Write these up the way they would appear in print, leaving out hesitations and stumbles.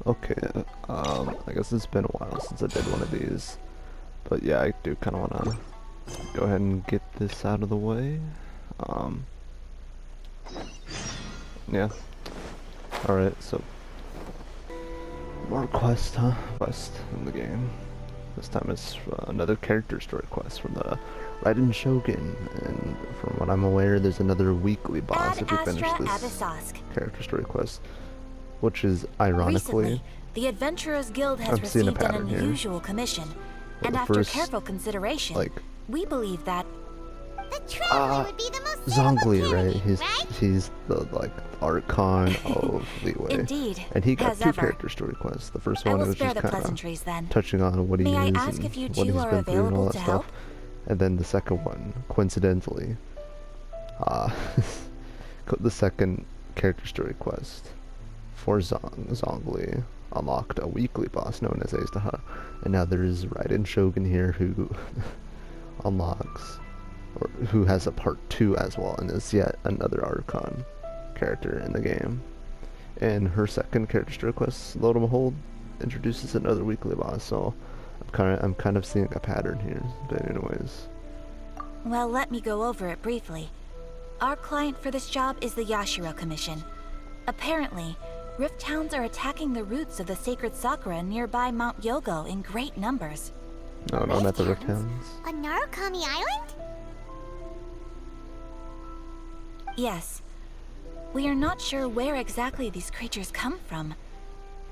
Okay, I guess it's been a while since I did one of these. But yeah, I do kind of want to go ahead and get this out of the way. Yeah. Alright, so more quest, huh? Quest in the game. This time it's another character story quest from the Raiden Shogun, and from what I'm aware, there's another weekly boss if you finish this character story quest, which is ironically. Recently, the Adventurers Guild has received an unusual commission, and after careful consideration, we believe that the traveler would be the most Zhongli, right? He's the Archon of Leeway. Indeed. And he got two character story quests. The first one was just kind of touching on what he is and what he's been through and all that stuff. And then the second one, coincidentally, the second character story quest for Zhongli unlocked a weekly boss known as Aztaha. And now there's Raiden Shogun here who unlocks, or who has a part 2 as well, and is yet another Archon character in the game. And her second character story quest, lo and behold, introduces another weekly boss, so I'm kind of seeing a pattern here. But anyways. Well, let me go over it briefly. Our client for this job is the Yashiro Commission. Apparently, Rift Towns are attacking the roots of the sacred Sakura nearby Mount Yogo in great numbers. No, not the Rift Towns. On Narukami Island? Yes. We are not sure where exactly these creatures come from.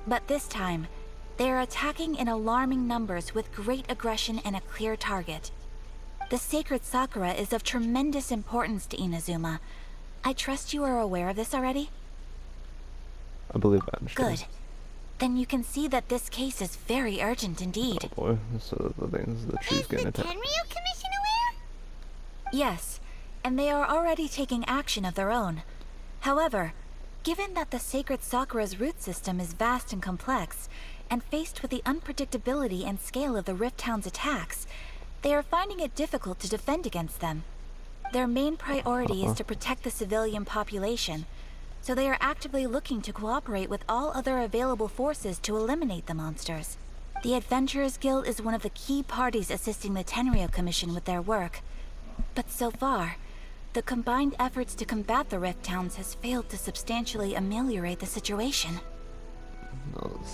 But this time, they are attacking in alarming numbers with great aggression and a clear target. The sacred Sakura is of tremendous importance to Inazuma. I trust you are aware of this already? I believe I understand. Good. Then you can see that this case is very urgent indeed. Oh boy, so the things that she's getting attacked. Is the Tenryu Commission aware? Yes, and they are already taking action of their own. However, given that the sacred Sakura's root system is vast and complex, and faced with the unpredictability and scale of the Rift Town's attacks, they are finding it difficult to defend against them. Their main priority is to protect the civilian population, so they are actively looking to cooperate with all other available forces to eliminate the monsters. The Adventurers Guild is one of the key parties assisting the Tenryu Commission with their work. But so far, the combined efforts to combat the Rift Towns has failed to substantially ameliorate the situation. I'll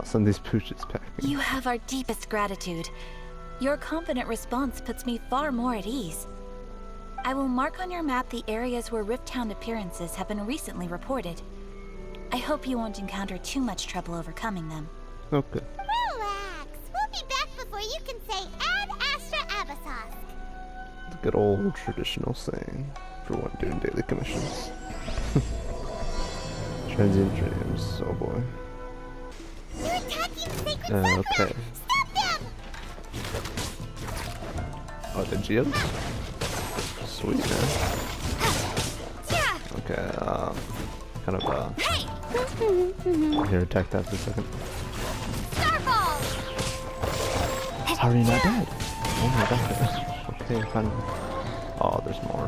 send these pooches packing. You have our deepest gratitude. Your confident response puts me far more at ease. I will mark on your map the areas where Rift Town appearances have been recently reported. I hope you won't encounter too much trouble overcoming them. Okay. Relax. We'll be back before you can say Ad Astra Abyssos. It's a good old traditional saying for one doing daily commissions. Transient dreams, oh boy. You're attacking the sacred Sakura! Okay. Stop them! Oh, the Geos? Sweet, man. Okay, kind of, here, attack that for a second. Starball! How are you not dead? Oh my god. Okay, fine. Oh, there's more.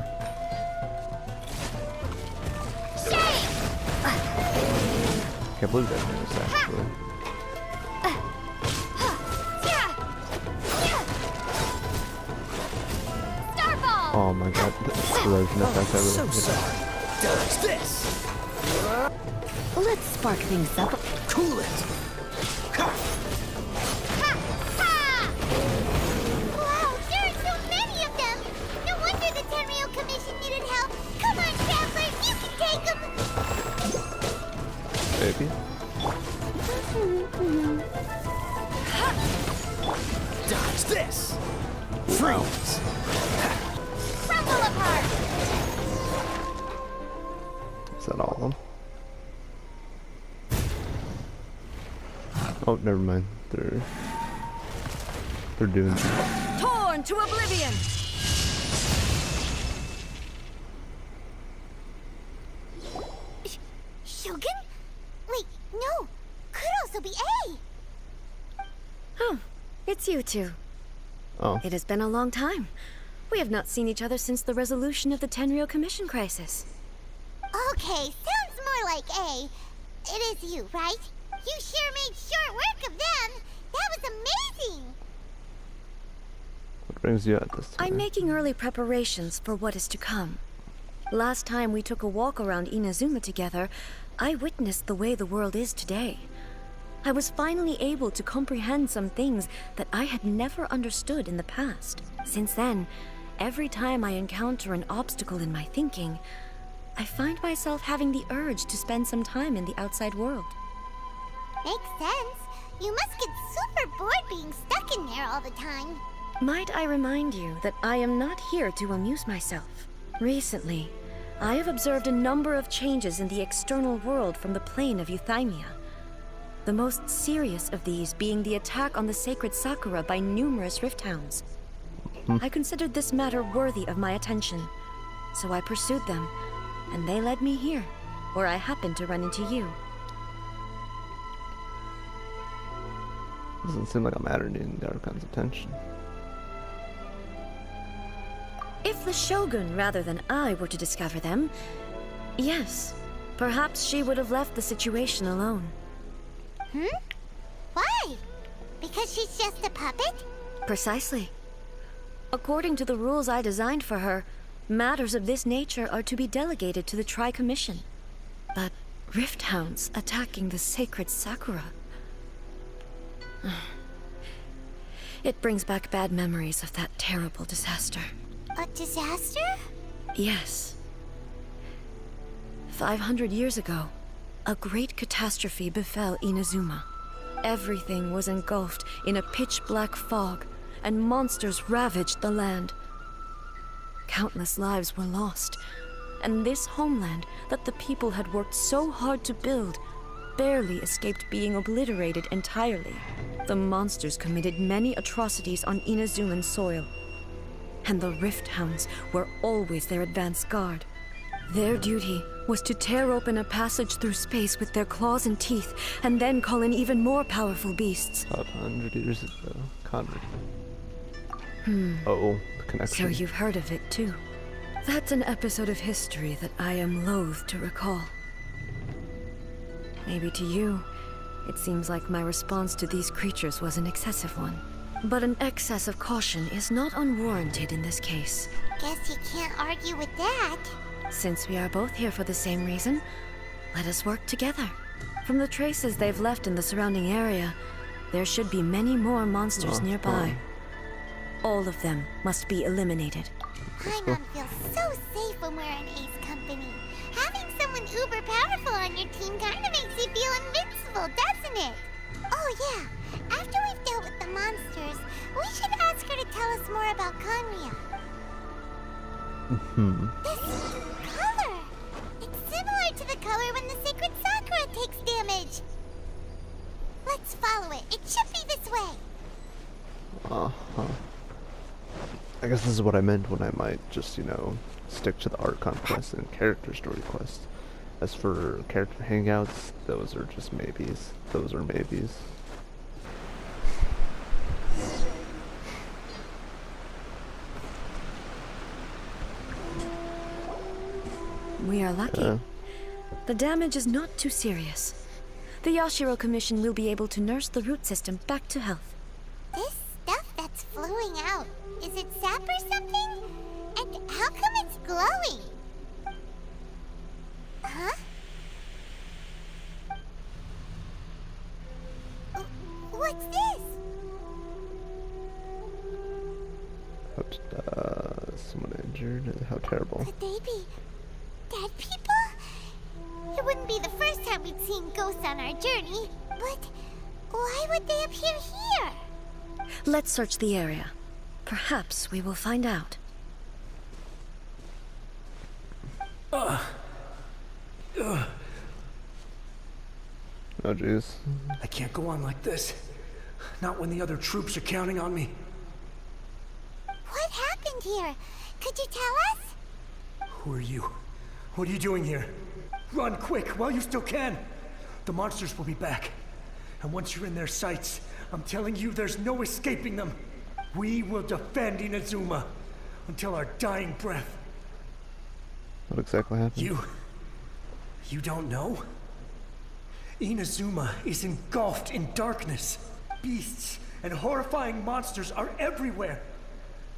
Can't believe that missed, actually. Oh my god, the erosion effect I really Dodge this! Let's spark things up. Cool it! Wow, there are so many of them! No wonder the Tenryu Commission needed help! Come on, Traveler, you can take them! baby. Dodge this! Freeze! Crumble apart! Is that all of them? Oh, never mind. They're doing things. Torn to oblivion! Shogun? Wait, no! Could also be A! Oh, it's you two. Oh. It has been a long time. We have not seen each other since the resolution of the Tenryu Commission crisis. Okay, sounds more like A. It is you, right? You sure made short work of them. That was amazing. What brings you out this time? I'm making early preparations for what is to come. Last time we took a walk around Inazuma together, I witnessed the way the world is today. I was finally able to comprehend some things that I had never understood in the past. Since then, every time I encounter an obstacle in my thinking, I find myself having the urge to spend some time in the outside world. Makes sense. You must get super bored being stuck in there all the time. Might I remind you that I am not here to amuse myself. Recently, I have observed a number of changes in the external world from the plane of Euthymia. The most serious of these being the attack on the sacred Sakura by numerous rift hounds. I considered this matter worthy of my attention, so I pursued them, and they led me here, where I happened to run into you. Doesn't seem like a matter needing the Archon's attention. If the Shogun rather than I were to discover them, yes, perhaps she would have left the situation alone. Why? Because she's just a puppet? Precisely. According to the rules I designed for her, matters of this nature are to be delegated to the Tri-Commission. But rift hounds attacking the sacred Sakura... It brings back bad memories of that terrible disaster. A disaster? Yes. 500 years ago, a great catastrophe befell Inazuma. Everything was engulfed in a pitch-black fog, and monsters ravaged the land. Countless lives were lost, and this homeland that the people had worked so hard to build barely escaped being obliterated entirely. The monsters committed many atrocities on Inazuman soil, and the Rift Hounds were always their advance guard. Their duty was to tear open a passage through space with their claws and teeth, and then call in even more powerful beasts. 500 years ago. Conrad. Oh, the connection. So you've heard of it too. That's an episode of history that I am loath to recall. Maybe to you, it seems like my response to these creatures was an excessive one. But an excess of caution is not unwarranted in this case. Guess you can't argue with that. Since we are both here for the same reason, let us work together. From the traces they've left in the surrounding area, there should be many more monsters nearby. All of them must be eliminated. Paimon feels so safe when we're in Ace Company. Having someone uber powerful on your team kinda makes you feel invincible, doesn't it? Oh yeah, after we've dealt with the monsters, we should ask her to tell us more about Conria. This color! It's similar to the color when the sacred Sakura takes damage. Let's follow it. It should be this way. I guess this is what I meant when I might just, you know, stick to the Archon quest and character story quest. As for character hangouts, those are just maybes. Those are maybes. We are lucky. The damage is not too serious. The Yashiro Commission will be able to nurse the root system back to health. This stuff that's flowing out, is it sap or something? And how come it's glowing? Huh? What's this? Someone injured? How terrible. Could they be dead people? It wouldn't be the first time we'd seen ghosts on our journey, but why would they appear here? Let's search the area. Perhaps we will find out. Oh jeez. I can't go on like this. Not when the other troops are counting on me. What happened here? Could you tell us? Who are you? What are you doing here? Run quick while you still can. The monsters will be back. And once you're in their sights, I'm telling you there's no escaping them. We will defend Inazuma until our dying breath. What exactly happened? You don't know? Inazuma is engulfed in darkness. Beasts and horrifying monsters are everywhere.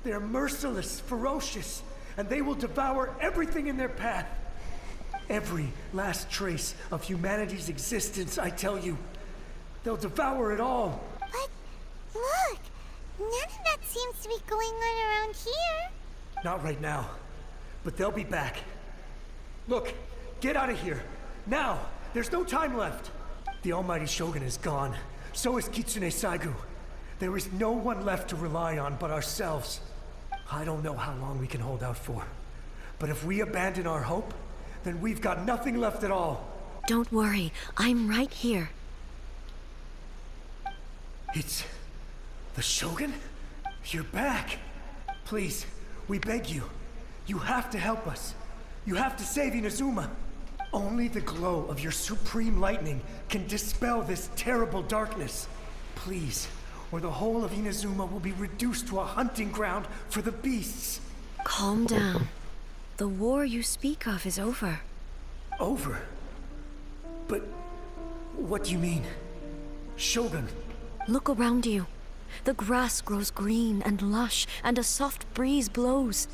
They are merciless, ferocious, and they will devour everything in their path. Every last trace of humanity's existence, I tell you. They'll devour it all. But look, none of that seems to be going on around here. Not right now, but they'll be back. Look, get out of here. Now, there's no time left. The almighty Shogun is gone. So is Kitsune Saigu. There is no one left to rely on but ourselves. I don't know how long we can hold out for. But if we abandon our hope, then we've got nothing left at all. Don't worry, I'm right here. It's... the Shogun? You're back. Please, we beg you. You have to help us. You have to save Inazuma. Only the glow of your supreme lightning can dispel this terrible darkness. Please, or the whole of Inazuma will be reduced to a hunting ground for the beasts. Calm down. The war you speak of is over. Over? But what do you mean? Shogun? Look around you. The grass grows green and lush, and a soft breeze blows.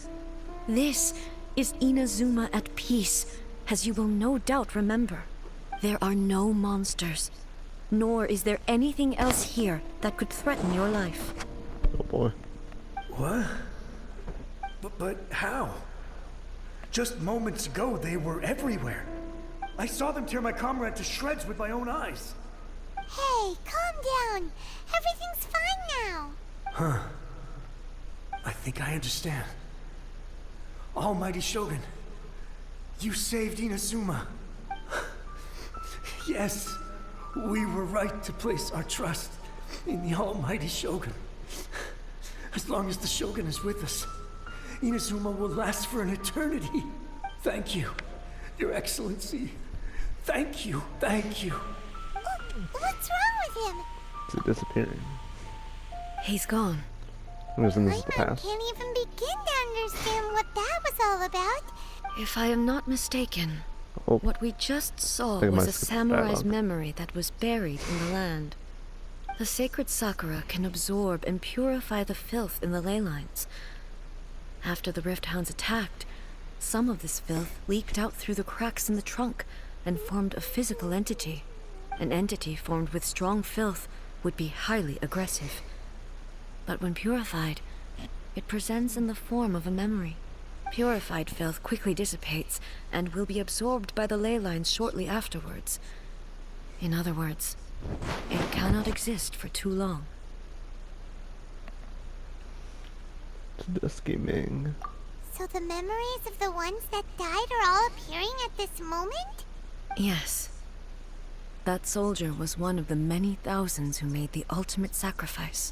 This is Inazuma at peace, as you will no doubt remember. There are no monsters, nor is there anything else here that could threaten your life. Oh boy. What? But how? Just moments ago, they were everywhere. I saw them tear my comrade to shreds with my own eyes. Hey, calm down. Everything's fine now. Huh. I think I understand. Almighty Shogun, you saved Inazuma. Yes, we were right to place our trust in the Almighty Shogun. As long as the Shogun is with us, Inazuma will last for an eternity. Thank you, Your Excellency. Thank you, thank you. What's wrong with him? Is it disappearing? He's gone. Isn't My this the mom past? can't even begin to understand what that was all about. If I am not mistaken, Oh, what we just saw think I was might a skip samurai's dialogue. memory that was buried in the land. The sacred sakura can absorb and purify the filth in the ley lines. After the Rift Hounds attacked, some of this filth leaked out through the cracks in the trunk and formed a physical entity. An entity formed with strong filth would be highly aggressive. But when purified, it presents in the form of a memory. Purified filth quickly dissipates and will be absorbed by the ley lines shortly afterwards. In other words, it cannot exist for too long. Scheming. So the memories of the ones that died are all appearing at this moment? Yes. That soldier was one of the many thousands who made the ultimate sacrifice.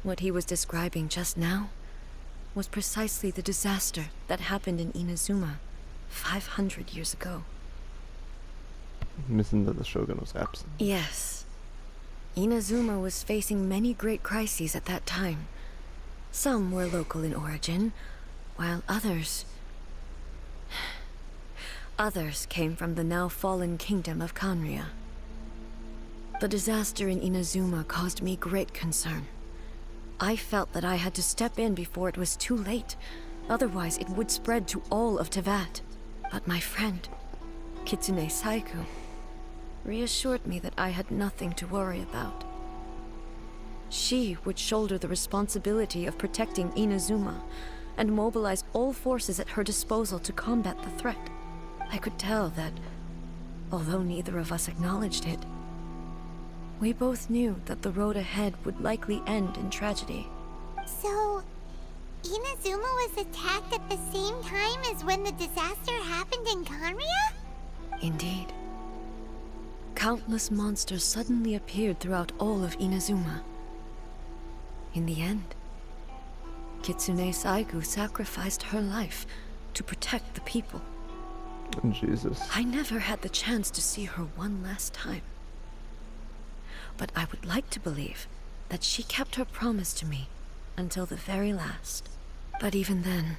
What he was describing just now was precisely the disaster that happened in Inazuma 500 years ago. Missing that the Shogun was absent. Yes. Inazuma was facing many great crises at that time. Some were local in origin, while others came from the now fallen kingdom of Kanria. The disaster in Inazuma caused me great concern. I felt that I had to step in before it was too late, otherwise it would spread to all of Tevat. But my friend, Kitsune Saigu, reassured me that I had nothing to worry about. She would shoulder the responsibility of protecting Inazuma and mobilize all forces at her disposal to combat the threat. I could tell that, although neither of us acknowledged it, we both knew that the road ahead would likely end in tragedy. So, Inazuma was attacked at the same time as when the disaster happened in Kanria? Indeed. Countless monsters suddenly appeared throughout all of Inazuma. In the end, Kitsune Saigu sacrificed her life to protect the people. Jesus. I never had the chance to see her one last time. But I would like to believe that she kept her promise to me until the very last. But even then,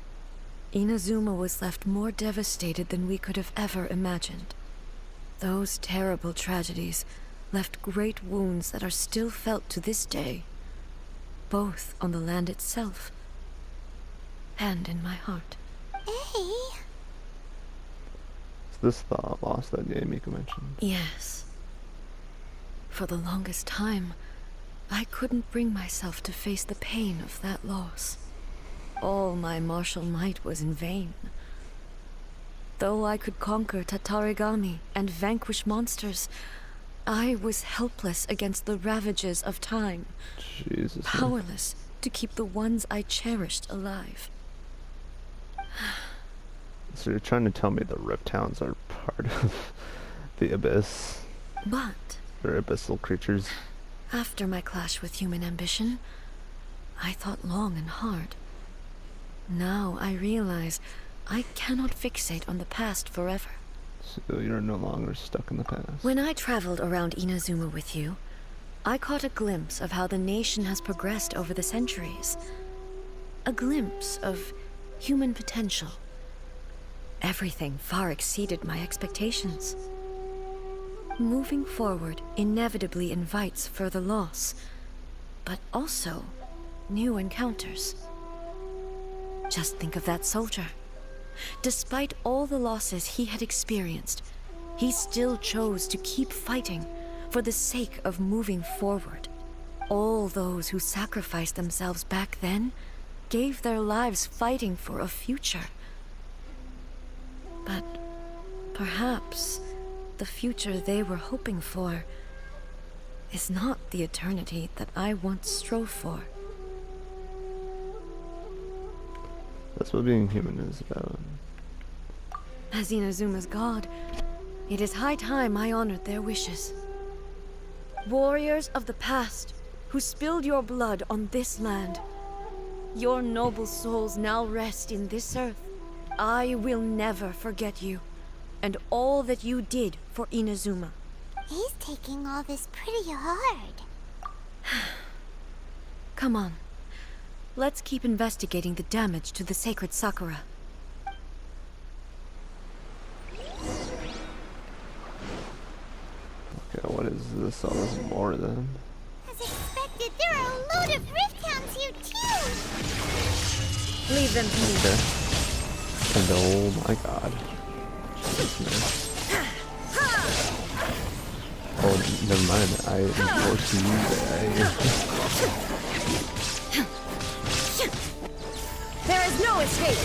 Inazuma was left more devastated than we could have ever imagined. Those terrible tragedies left great wounds that are still felt to this day, both on the land itself and in my heart. Hey, Is this the loss that Mika mentioned? Yes. For the longest time, I couldn't bring myself to face the pain of that loss. All my martial might was in vain. Though I could conquer Tatarigami and vanquish monsters, I was helpless against the ravages of time, Jesus. powerless to keep the ones I cherished alive. So you're trying to tell me the Rift Towns are part of the Abyss? But They're abyssal creatures? after my clash with human ambition, I thought long and hard. Now I realize I cannot fixate on the past forever. So you're no longer stuck in the past? When I traveled around Inazuma with you, I caught a glimpse of how the nation has progressed over the centuries. A glimpse of human potential. Everything far exceeded my expectations. Moving forward inevitably invites further loss, but also new encounters. Just think of that soldier. Despite all the losses he had experienced, he still chose to keep fighting for the sake of moving forward. All those who sacrificed themselves back then gave their lives fighting for a future. But perhaps the future they were hoping for is not the eternity that I once strove for. That's what being human is about. As Inazuma's god, it is high time I honored their wishes. Warriors of the past who spilled your blood on this land, your noble souls now rest in this earth. I will never forget you, and all that you did for Inazuma. he's taking all this pretty hard. Come on. Let's keep investigating the damage to the sacred Sakura. Okay, what is this? All this more then? As expected, there are a load of Rift Towns here too! Leave them to me. Okay. And oh my god. Jesus, man. Oh, never mind. I am forcing you There is no escape!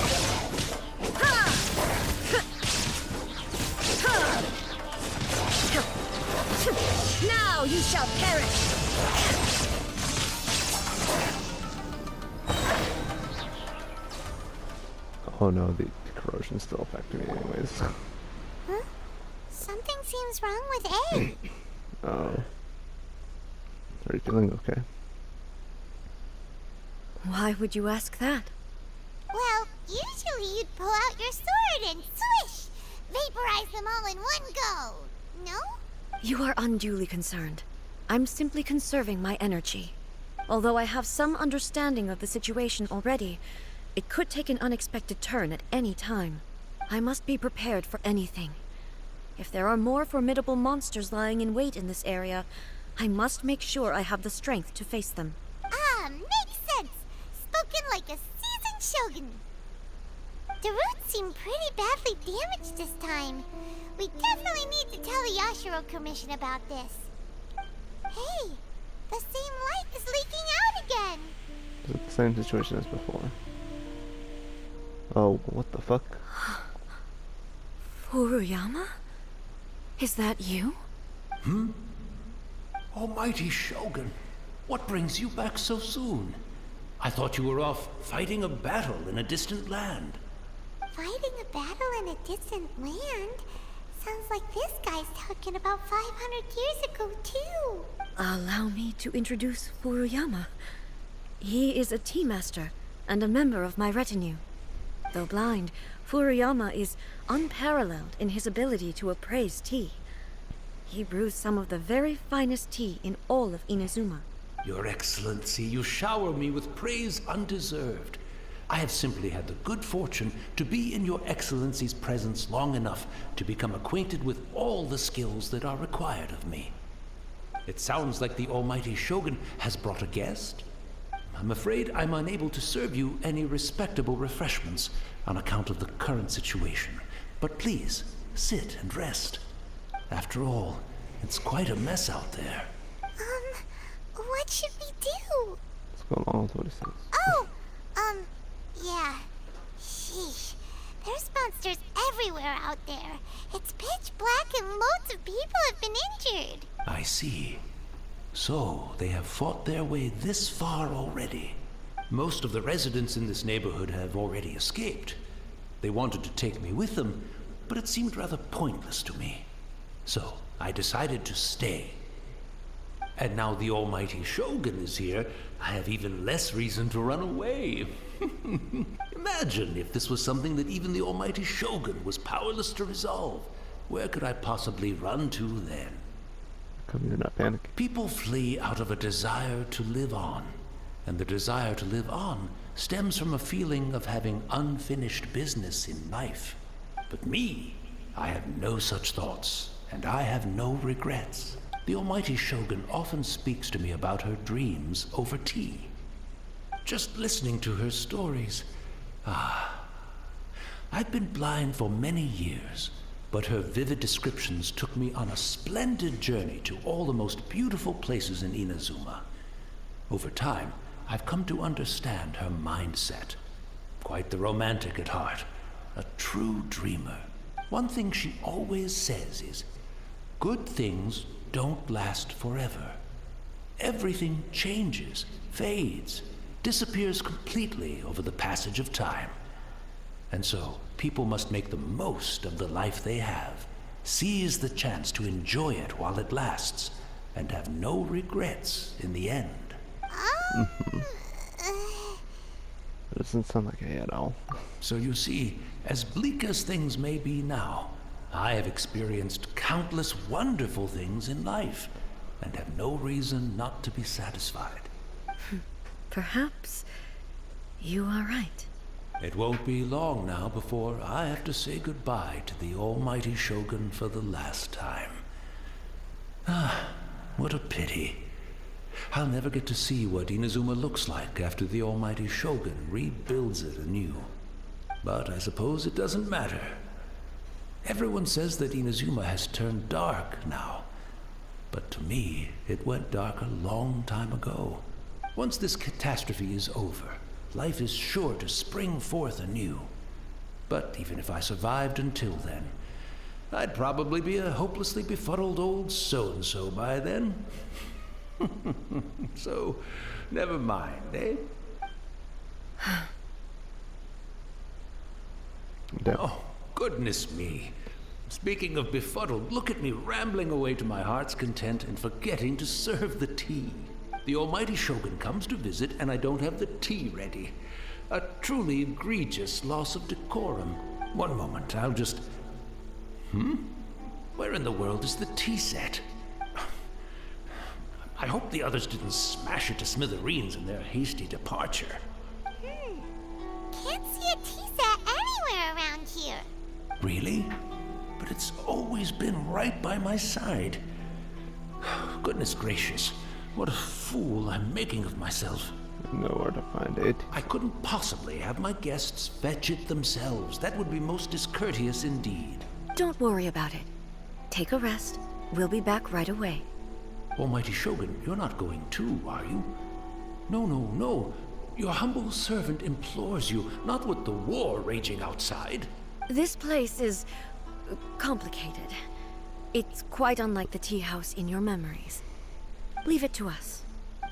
Now you shall perish! Oh no, the corrosion's still affecting me anyways. Huh? Something seems wrong with A. Oh. Are you feeling okay? Why would you ask that? Well, usually you'd pull out your sword and swish! Vaporize them all in one go! No? You are unduly concerned. I'm simply conserving my energy. Although I have some understanding of the situation already, it could take an unexpected turn at any time. I must be prepared for anything. If there are more formidable monsters lying in wait in this area, I must make sure I have the strength to face them. Makes sense! Spoken like a seasoned shogun. The roots seem pretty badly damaged this time. We definitely need to tell the Yashiro Commission about this. Hey, the same light is leaking out again! Is it the same situation as before? Oh, what the fuck? Furuyama? Is that you? Almighty Shogun, what brings you back so soon? I thought you were off fighting a battle in a distant land. Fighting a battle in a distant land? Sounds like this guy's talking about 500 years ago, too. Allow me to introduce Furuyama. He is a tea master and a member of my retinue. Though blind, Furuyama is unparalleled in his ability to appraise tea. He brews some of the very finest tea in all of Inazuma. Your Excellency, you shower me with praise undeserved. I have simply had the good fortune to be in your Excellency's presence long enough to become acquainted with all the skills that are required of me. It sounds like the Almighty Shogun has brought a guest. I'm afraid I'm unable to serve you any respectable refreshments on account of the current situation. But please, sit and rest. After all, it's quite a mess out there. What should we do? Let's go along with what he says. Oh, yeah. Sheesh. There's monsters everywhere out there. It's pitch black and loads of people have been injured. I see. So, they have fought their way this far already. Most of the residents in this neighborhood have already escaped. They wanted to take me with them, but it seemed rather pointless to me. So, I decided to stay. And now the Almighty Shogun is here, I have even less reason to run away. Imagine if this was something that even the Almighty Shogun was powerless to resolve. Where could I possibly run to then? Come you're not panicking. People flee out of a desire to live on. And the desire to live on stems from a feeling of having unfinished business in life. But me, I have no such thoughts, and I have no regrets. The Almighty Shogun often speaks to me about her dreams over tea. Just listening to her stories. I've been blind for many years, but her vivid descriptions took me on a splendid journey to all the most beautiful places in Inazuma. Over time, I've come to understand her mindset. Quite the romantic at heart, a true dreamer. One thing she always says is, good things don't last forever. Everything changes, fades, disappears completely over the passage of time. And so, people must make the most of the life they have, seize the chance to enjoy it while it lasts, and have no regrets in the end. It doesn't sound like A at all. So you see, as bleak as things may be now, I have experienced countless wonderful things in life, and have no reason not to be satisfied. Perhaps you are right. It won't be long now before I have to say goodbye to the Almighty Shogun for the last time. What a pity. I'll never get to see what Inazuma looks like after the Almighty Shogun rebuilds it anew. But I suppose it doesn't matter. Everyone says that Inazuma has turned dark now. But to me, it went dark a long time ago. Once this catastrophe is over, life is sure to spring forth anew. But even if I survived until then, I'd probably be a hopelessly befuddled old so-and-so by then. So, never mind, eh? Oh, goodness me. Speaking of befuddled, look at me rambling away to my heart's content and forgetting to serve the tea. The Almighty Shogun comes to visit and I don't have the tea ready. A truly egregious loss of decorum. One moment, I'll just... Where in the world is the tea set? I hope the others didn't smash it to smithereens in their hasty departure. Can't see a tea set anywhere around here. Really? But it's always been right by my side. Goodness gracious, what a fool I'm making of myself. Nowhere to find it. I couldn't possibly have my guests fetch it themselves. That would be most discourteous indeed. Don't worry about it. Take a rest. We'll be back right away. Almighty Shogun, you're not going too, are you? No. Your humble servant implores you, not with the war raging outside. This place is complicated. It's quite unlike the tea house in your memories. Leave it to us.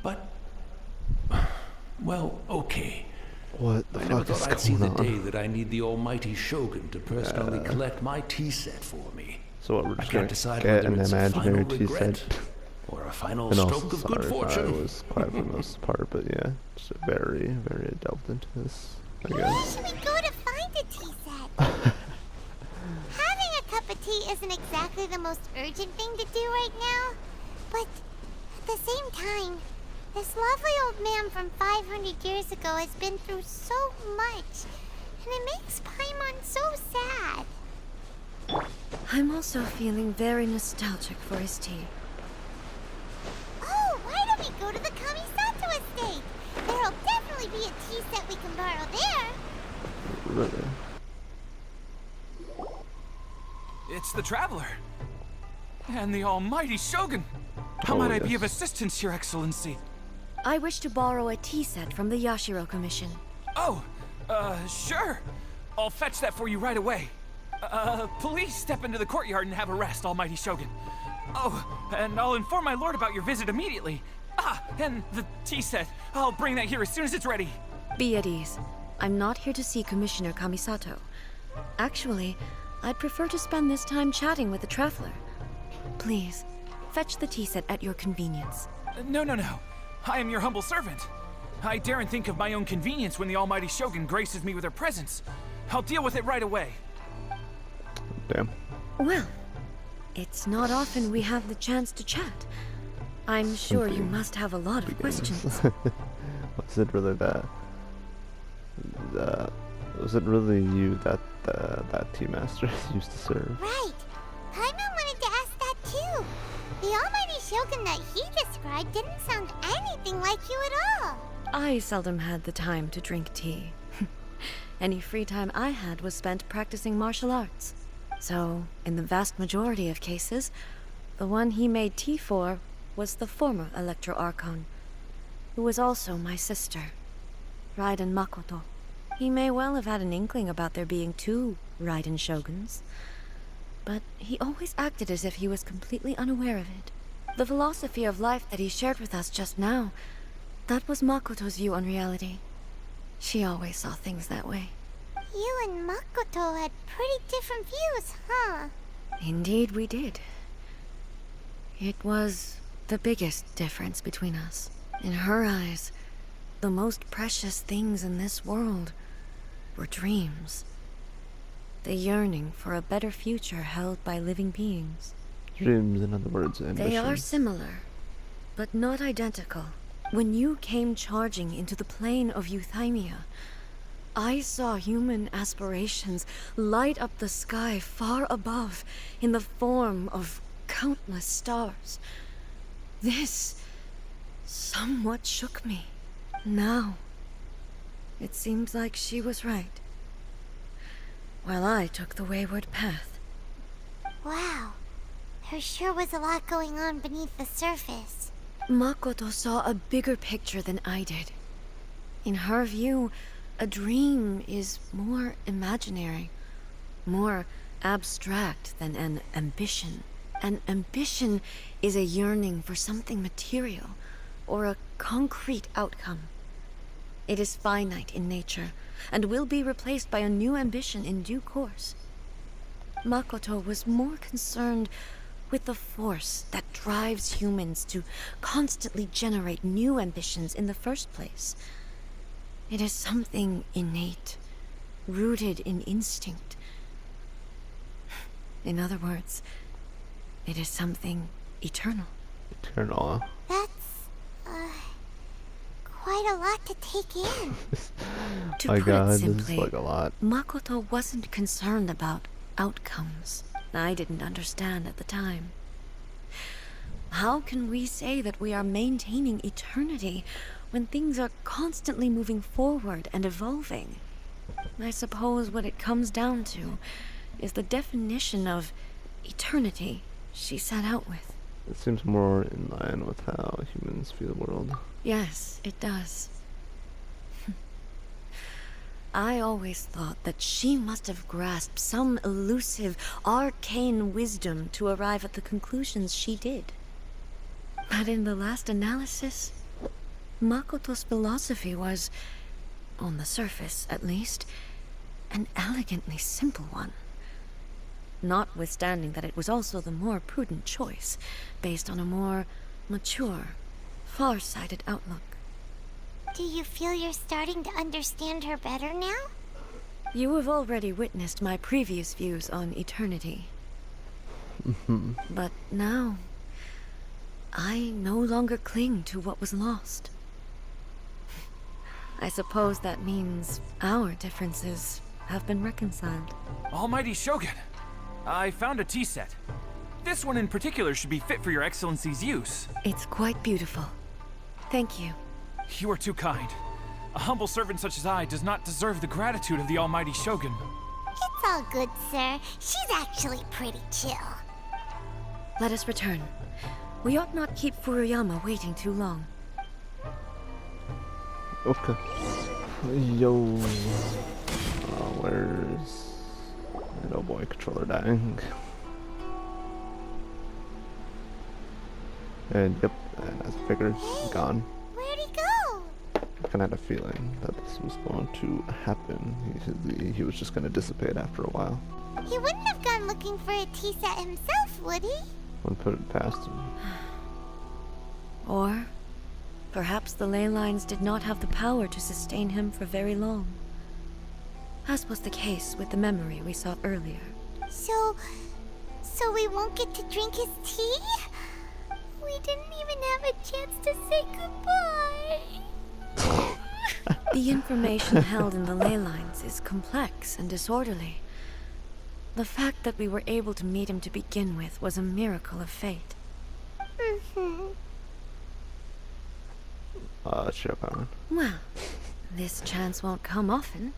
But... well, okay. What the I never fuck is thought I'd see the going day on? that I need the Almighty Shogun to personally collect my tea set for me. So what, we're I just can't gonna decide get whether an it's a final imaginary tea regret set? or a final And stroke also, of good sorry if I fortune. was quiet for the most part, but yeah, just very, very delved into this, I Where guess. should we go to find a tea set? Having a cup of tea isn't exactly the most urgent thing to do right now, but at the same time, This lovely old man from 500 years ago has been through so much, and it makes Paimon so sad. I'm also feeling very nostalgic for his tea. Oh, why don't we go to the Kamisato estate? There'll definitely be a tea set we can borrow there. Really? It's the Traveler. And the almighty Shogun. How Oh, might I be yes. of assistance, Your Excellency? I wish to borrow a tea set from the Yashiro Commission. Oh, sure. I'll fetch that for you right away. Please step into the courtyard and have a rest, almighty Shogun. Oh, and I'll inform my lord about your visit immediately. Ah, and the tea set. I'll bring that here as soon as it's ready. Be at ease. I'm not here to see Commissioner Kamisato. Actually, I'd prefer to spend this time chatting with the Traveler. Please, fetch the tea set at your convenience. No. I am your humble servant. I daren't think of my own convenience when the almighty Shogun graces me with her presence. I'll deal with it right away. Damn. Well, it's not often we have the chance to chat. I'm sure you must have a lot of questions. Was it really that? Was it really you that that tea master used to serve? Right. Paimon wanted to ask that too. The almighty Shogun that he described didn't sound anything like you at all. I seldom had the time to drink tea. Any free time I had was spent practicing martial arts. So, in the vast majority of cases, the one he made tea for was the former Electro Archon, who was also my sister, Raiden Makoto. He may well have had an inkling about there being two Raiden Shoguns, but he always acted as if he was completely unaware of it. The philosophy of life that he shared with us just now, that was Makoto's view on reality. She always saw things that way. You and Makoto had pretty different views, huh? Indeed we did. It was the biggest difference between us. In her eyes, the most precious things in this world were dreams. The yearning for a better future held by living beings. Dreams, in other words, ambitions. They are similar, but not identical. When you came charging into the plane of Euthymia, I saw human aspirations light up the sky far above in the form of countless stars. This somewhat shook me. Now, it seems like she was right, while I took the wayward path. Wow. There sure was a lot going on beneath the surface. Makoto saw a bigger picture than I did. In her view, a dream is more imaginary, more abstract than an ambition. An ambition is a yearning for something material, or a concrete outcome. It is finite in nature, and will be replaced by a new ambition in due course. Makoto was more concerned with the force that drives humans to constantly generate new ambitions in the first place. It is something innate, rooted in instinct. In other words, it is something eternal. Eternal. That's, quite a lot to take in. To My put God, it this simply, is like a lot. Makoto wasn't concerned about outcomes. I didn't understand at the time. How can we say that we are maintaining eternity when things are constantly moving forward and evolving? I suppose what it comes down to is the definition of eternity she set out with. It seems more in line with how humans view the world. Yes, it does. I always thought that she must have grasped some elusive, arcane wisdom to arrive at the conclusions she did. But in the last analysis, Makoto's philosophy was, on the surface at least, an elegantly simple one. Notwithstanding that it was also the more prudent choice, based on a more mature, far-sighted outlook. Do you feel you're starting to understand her better now? You have already witnessed my previous views on eternity. But now, I no longer cling to what was lost. I suppose that means our differences have been reconciled. Almighty Shogun, I found a tea set. This one in particular should be fit for your excellency's use. It's quite beautiful. Thank you. You are too kind. A humble servant such as I does not deserve the gratitude of the Almighty Shogun. It's all good, sir. She's actually pretty chill. Let us return. We ought not keep Furuyama waiting too long. Okay. Yo. Where's... Oh boy, controller dying. And yep, and as I figured, gone. Where'd he go? I kinda had a feeling that this was going to happen. He was just gonna dissipate after a while. He wouldn't have gone looking for a tea set himself, would he? Wouldn't put it past him. Or perhaps the ley lines did not have the power to sustain him for very long, as was the case with the memory we saw earlier. So we won't get to drink his tea? We didn't even have a chance to say goodbye. The information held in the ley lines is complex and disorderly. The fact that we were able to meet him to begin with was a miracle of fate. Shogun. Well, this chance won't come often,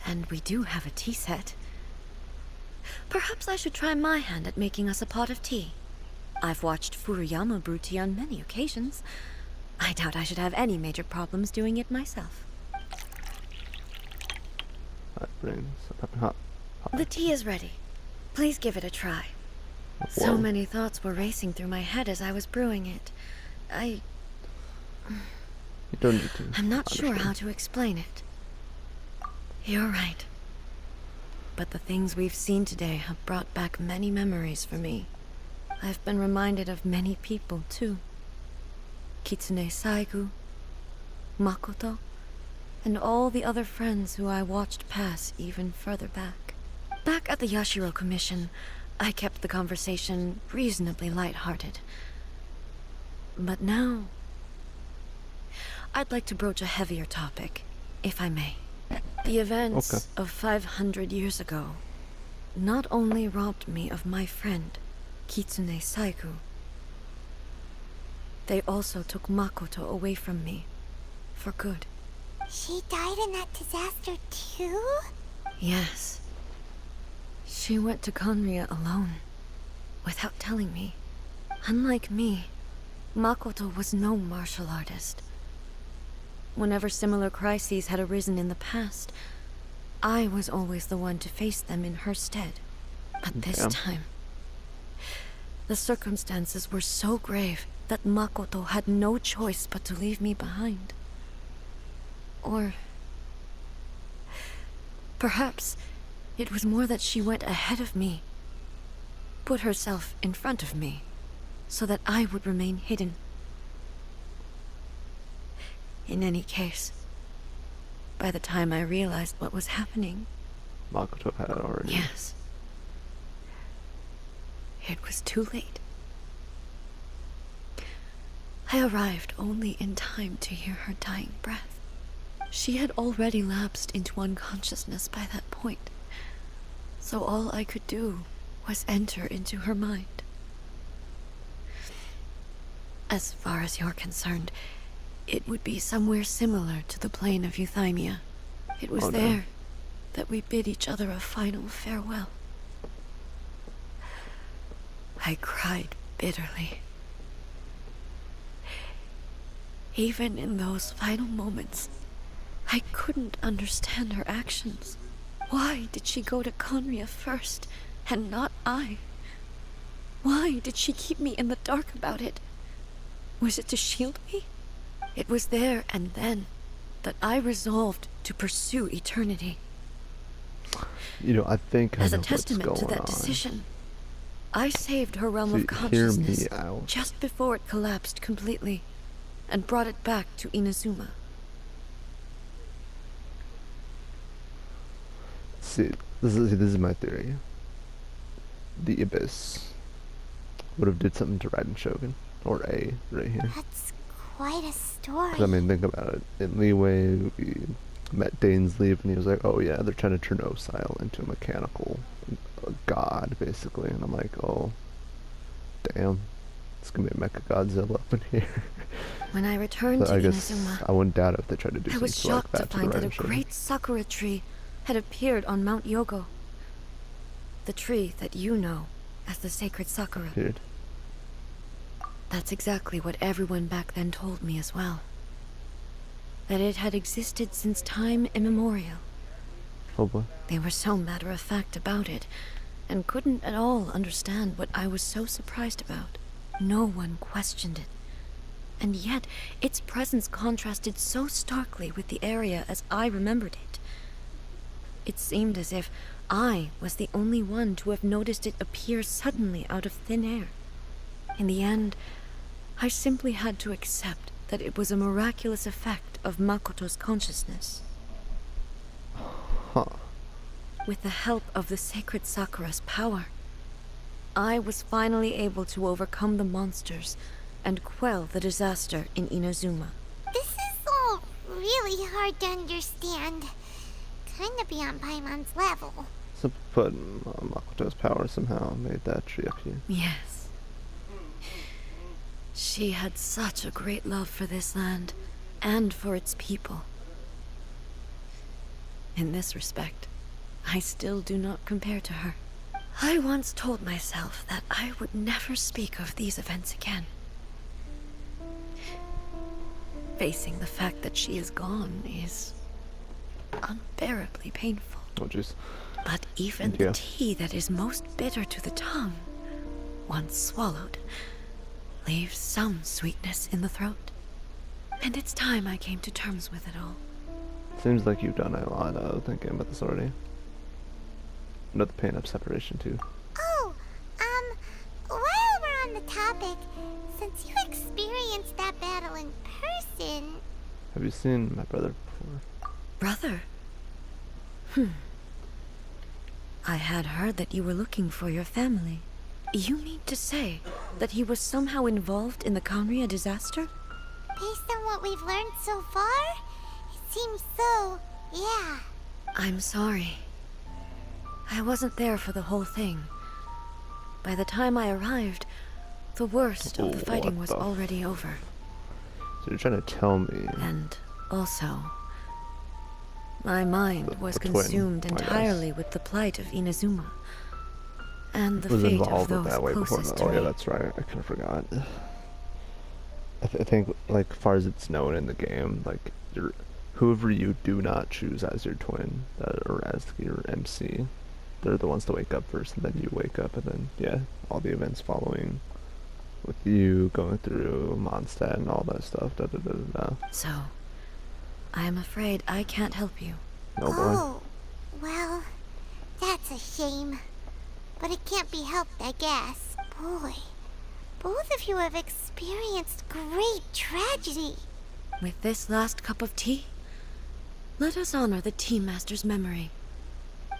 and we do have a tea set. Perhaps I should try my hand at making us a pot of tea. I've watched Furuyama brew tea on many occasions. I doubt I should have any major problems doing it myself. That brings up hot. The tea is ready. Please give it a try. So Whoa. many thoughts were racing through my head as I was brewing it. You don't need to. I'm not sure understand. how to explain it. You're right. But the things we've seen today have brought back many memories for me. I've been reminded of many people, too. Kitsune Saigu, Makoto, and all the other friends who I watched pass even further back. Back at the Yashiro Commission, I kept the conversation reasonably lighthearted. But now, I'd like to broach a heavier topic, if I may. The events of 500 years ago not only robbed me of my friend, Kitsune Saigu, they also took Makoto away from me, for good. She died in that disaster too? Yes. She went to Conria alone, without telling me. Unlike me, Makoto was no martial artist. Whenever similar crises had arisen in the past, I was always the one to face them in her stead. But this time, the circumstances were so grave that Makoto had no choice but to leave me behind. Or perhaps it was more that she went ahead of me, put herself in front of me, so that I would remain hidden. In any case, by the time I realized what was happening... Makoto had already... Yes. It was too late. I arrived only in time to hear her dying breath. She had already lapsed into unconsciousness by that point, so all I could do was enter into her mind. As far as you're concerned, it would be somewhere similar to the plain of Euthymia. It was there that we bid each other a final farewell. I cried bitterly. Even in those final moments, I couldn't understand her actions. Why did she go to Conria first, and not I? Why did she keep me in the dark about it? Was it to shield me? It was there and then that I resolved to pursue eternity. You know, I think As I a know testament what's to going that on. decision, I saved her realm See, of consciousness hear me out. just before it collapsed completely, and brought it back to Inazuma. See, this is my theory. The Abyss would have did something to Raiden Shogun, or A right here. That's quite a story. 'Cause, I mean, think about it. In Leeway, we met Dainsleif, and he was like, "Oh yeah, they're trying to turn Osile into a mechanical god, basically." And I'm like, "Oh, damn, it's gonna be a Mecha Godzilla up in here." When I returned So to I guess Inazuma, I wouldn't doubt if they tried to do I was something like shocked to that to the find that a writer's room. great sakura tree had appeared on Mount Yogo. The tree that you know as the sacred sakura. Appeared. That's exactly what everyone back then told me as well. That it had existed since time immemorial. Oh boy. They were so matter-of-fact about it, and couldn't at all understand what I was so surprised about. No one questioned it. And yet, its presence contrasted so starkly with the area as I remembered it. It seemed as if I was the only one to have noticed it appear suddenly out of thin air. In the end, I simply had to accept that it was a miraculous effect of Makoto's consciousness. Huh. With the help of the sacred Sakura's power, I was finally able to overcome the monsters and quell the disaster in Inazuma. This is all really hard to understand. Kinda beyond Paimon's level. So, but Makoto's power somehow made that tree appear. Yes. She had such a great love for this land, and for its people. In this respect, I still do not compare to her. I once told myself that I would never speak of these events again. Facing the fact that she is gone is unbearably painful. Oh jeez. But even Yeah. the tea that is most bitter to the tongue, once swallowed, leaves some sweetness in the throat. And it's time I came to terms with it all. Seems like you've done a lot of thinking about this already. Know the pain of separation too. Oh, while we're on the topic, since you experienced that battle in person, Have you seen my brother before? Brother? I had heard that you were looking for your family. You mean to say that he was somehow involved in the Kanria disaster? based on what we've learned so far, it seems so, yeah. I'm sorry. I wasn't there for the whole thing. By the time I arrived, the worst of the What fighting was the already over. So you're trying to tell me And also, my mind was the twin, consumed I guess, entirely with the plight of Inazuma and the was fate of involved with those that way before closest that? to Oh yeah, me. that's right. I kind of forgot. I think, like, far as it's known in the game, like, whoever you do not choose as your twin, or as your MC, they're the ones to wake up first, and then you wake up, and then, yeah, all the events following, with you going through Mondstadt and all that stuff, da da da da da. So, I am afraid I can't help you. No boy. Oh, well, that's a shame. But it can't be helped, I guess. Boy, both of you have experienced great tragedy. With this last cup of tea, let us honor the Tea Master's memory.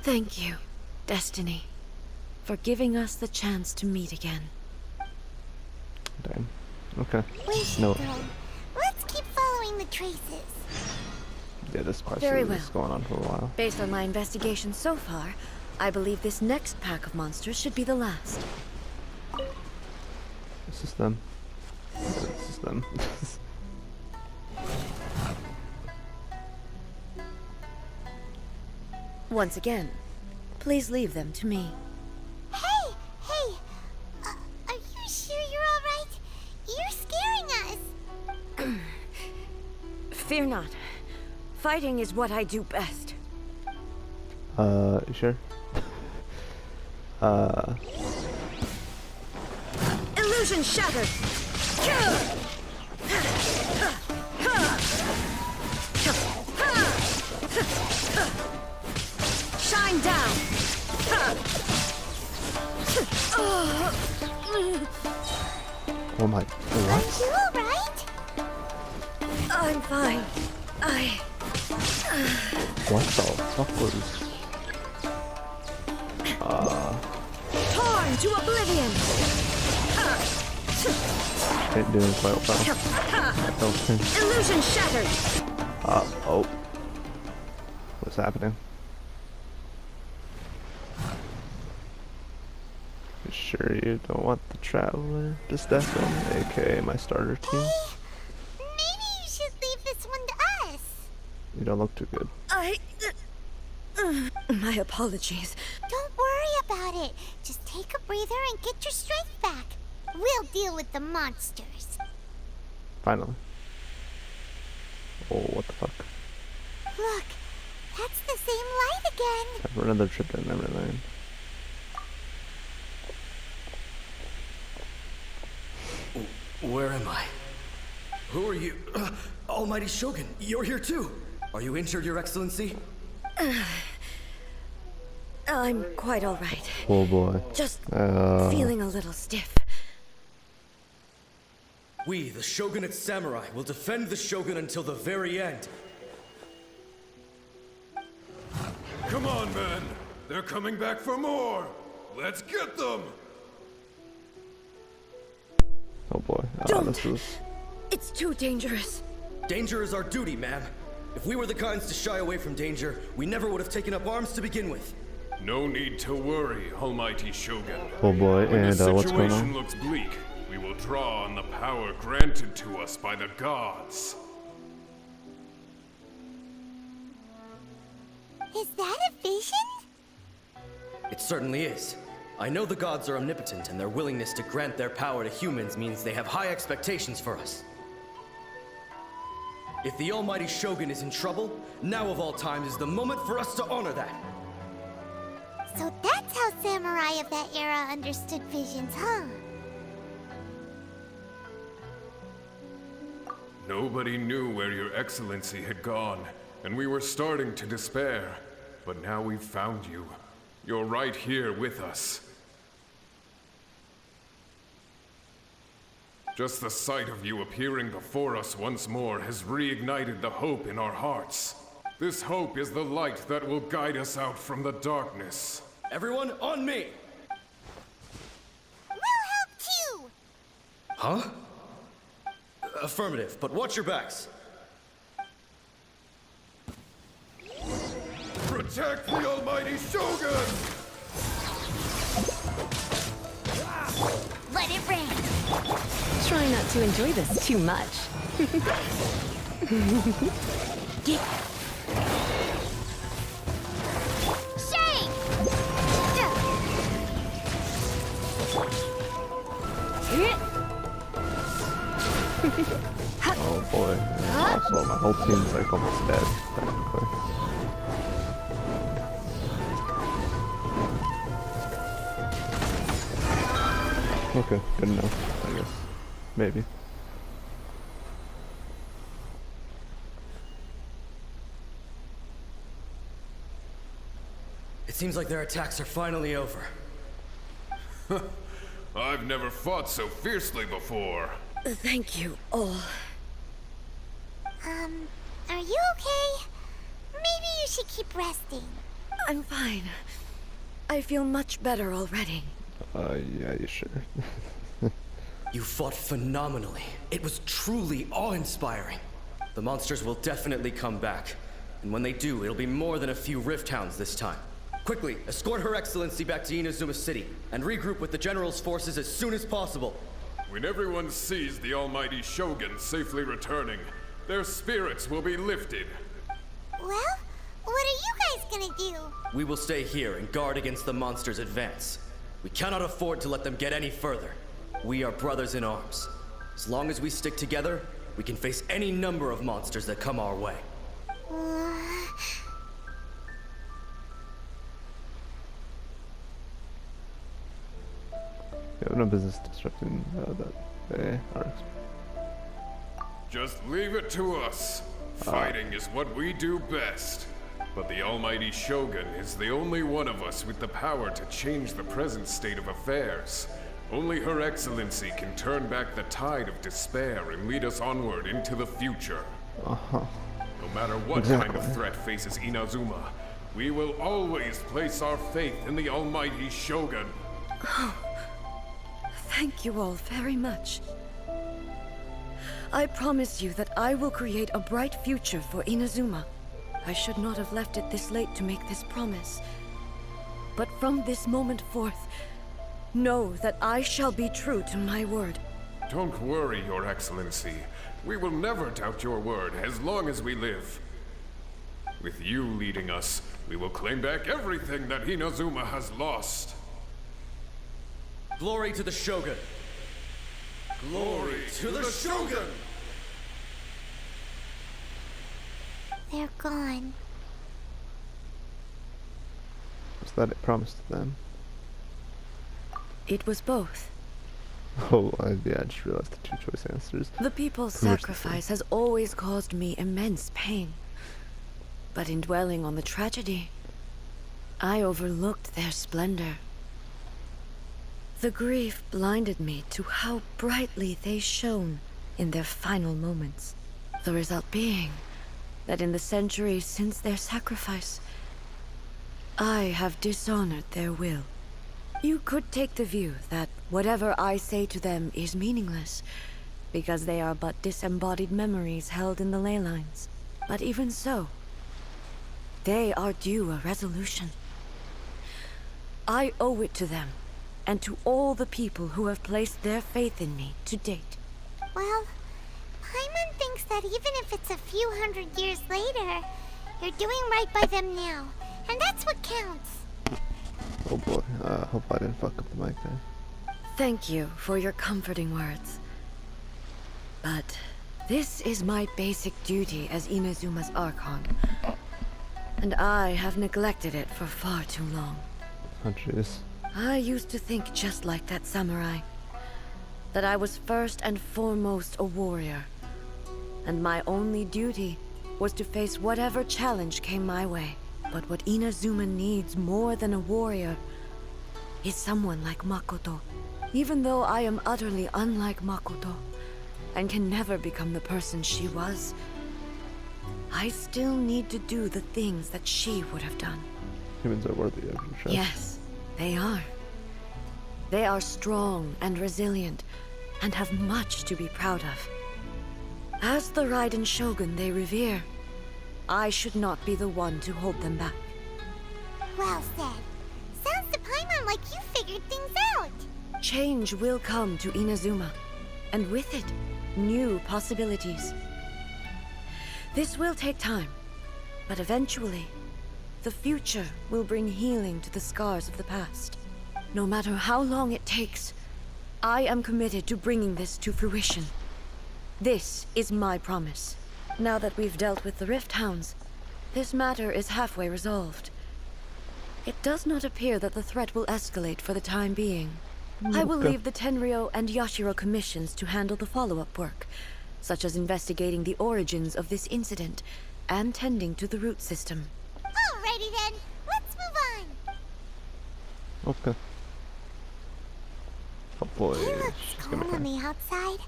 Thank you, Destiny, for giving us the chance to meet again. Damn. Okay. We should No. go. Let's keep following the traces. Yeah, this quest Very is well. going on for a while. Based on my investigation so far, I believe this next pack of monsters should be the last. This is them. This is them. Once again, please leave them to me. Hey, hey, are you sure you're all right? You're scaring us. Fear not. Fighting is what I do best. You sure? Illusion shattered! Shine down! Oh my. Are What? you all right? I'm fine. What the fuck was? Torn to oblivion! Ain't doing quite well. Okay. Illusion shattered! Oh. What's happening? You sure you don't want the Traveler to step in, aka my starter team? Maybe you should leave this one to us. You don't look too good. My apologies. Don't worry about it. Just take a breather and get your strength back. We'll deal with the monsters. Finally. Oh, what the fuck? Look, that's the same light again. Time for another trip to Neverland. Where am I? Who are you? Almighty Shogun, you're here too. Are you injured, Your Excellency? I'm quite all right. Oh boy. Just feeling a little stiff. We, the Shogunate Samurai, will defend the Shogun until the very end. Come on, men. They're coming back for more. Let's get them. Oh boy. Don't. This is... It's too dangerous. Danger is our duty, ma'am. If we were the kinds to shy away from danger, we never would have taken up arms to begin with. No need to worry, Almighty Shogun. Oh boy, When and the what's going situation on? looks bleak, we will draw on the power granted to us by the gods. Is that a vision? It certainly is. I know the gods are omnipotent, and their willingness to grant their power to humans means they have high expectations for us. If the Almighty Shogun is in trouble, now of all times is the moment for us to honor that. So that's how samurai of that era understood visions, huh? Nobody knew where your excellency had gone, and we were starting to despair. But now we've found you. You're right here with us. Just the sight of you appearing before us once more has reignited the hope in our hearts. This hope is the light that will guide us out from the darkness. Everyone, on me! We'll help too! Huh? Affirmative, but watch your backs. Protect the Almighty Shogun! Let it rain! Try not to enjoy this too much. Shake! Oh boy. And also, my whole team's like almost dead, technically. Okay, good enough, I guess. Maybe. It seems like their attacks are finally over. I've never fought so fiercely before. Thank you all. Are you okay? Maybe you should keep resting. I'm fine. I feel much better already. Yeah, you sure? You fought phenomenally. It was truly awe-inspiring. The monsters will definitely come back. And when they do, it'll be more than a few Rift Hounds this time. Quickly, escort Her Excellency back to Inazuma City, and regroup with the General's forces as soon as possible. When everyone sees the Almighty Shogun safely returning, their spirits will be lifted. Well, what are you guys gonna do? We will stay here and guard against the monsters' advance. We cannot afford to let them get any further. We are brothers in arms. As long as we stick together, we can face any number of monsters that come our way. You have no business disrupting that they are. Just leave it to us. Fighting is what we do best. But the Almighty Shogun is the only one of us with the power to change the present state of affairs. Only Her Excellency can turn back the tide of despair and lead us onward into the future. No matter what kind of threat faces Inazuma, we will always place our faith in the Almighty Shogun. Thank you all very much. I promise you that I will create a bright future for Inazuma. I should not have left it this late to make this promise. But from this moment forth, know that I shall be true to my word. Don't worry, Your Excellency. We will never doubt your word as long as we live. With you leading us, we will claim back everything that Inazuma has lost. Glory to the Shogun! Glory to the Shogun! They're gone. Was that it promised to them? It was both. Oh, yeah, I just realized the two choice answers. The people's Pretty much the sacrifice has always caused me immense pain. But in dwelling on the tragedy, I overlooked their splendor. The grief blinded me to how brightly they shone in their final moments. The result being that in the centuries since their sacrifice, I have dishonored their will. You could take the view that whatever I say to them is meaningless, because they are but disembodied memories held in the ley lines. But even so, they are due a resolution. I owe it to them, and to all the people who have placed their faith in me to date. Well, Paimon thinks that even if it's a few hundred years later, you're doing right by them now, and that's what counts. Oh boy, hope I didn't fuck up the mic there. Thank you for your comforting words. But this is my basic duty as Inazuma's Archon, and I have neglected it for far too long. Oh jeez. I used to think just like that samurai, that I was first and foremost a warrior, and my only duty was to face whatever challenge came my way. But what Inazuma needs more than a warrior is someone like Makoto. Even though I am utterly unlike Makoto, and can never become the person she was, I still need to do the things that she would have done. Humans are worthy of your trust. Yes, they are. They are strong and resilient, and have much to be proud of. As the Raiden Shogun they revere, I should not be the one to hold them back. Well said. Sounds to Paimon like you figured things out. Change will come to Inazuma, and with it, new possibilities. This will take time, but eventually, the future will bring healing to the scars of the past. No matter how long it takes, I am committed to bringing this to fruition. This is my promise. Now that we've dealt with the Rift Hounds, this matter is halfway resolved. It does not appear that the threat will escalate for the time being. I will leave the Tenryo and Yashiro commissions to handle the follow-up work, such as investigating the origins of this incident and tending to the root system. Alrighty then, let's move on. Okay. Hopefully It looks she's calm gonna on come. the outside,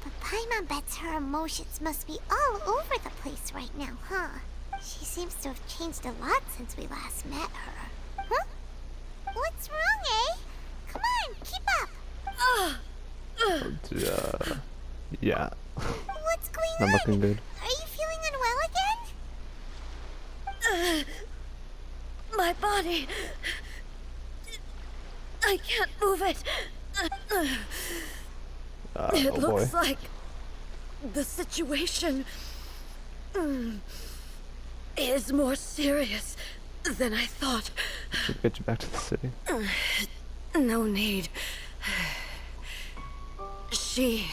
but Paimon bets her emotions must be all over the place right now, huh? She seems to have changed a lot since we last met her. Huh? What's wrong, eh? Come on, keep up. Yeah. What's going Not on? looking good. Are you feeling unwell again? My body... I can't move it. It Oh looks boy. like the situation is more serious than I thought. Should get you back to the city. No need. She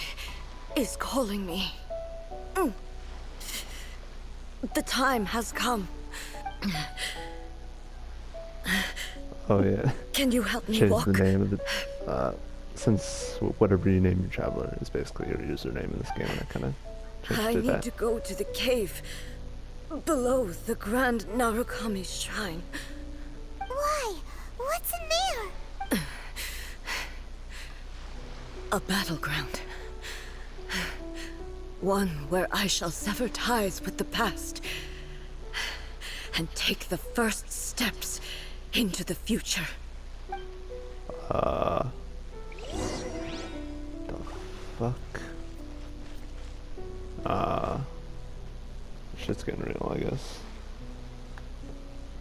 is calling me. The time has come. Oh yeah. Can you help me Change walk? the name of the since whatever you name your traveler is basically your username in this game, and I kinda changed I to need that. to go to the cave below the Grand Narukami Shrine. Why? What's in there? A battleground. One where I shall sever ties with the past and take the first steps into the future. fuck? Shit's getting real, I guess.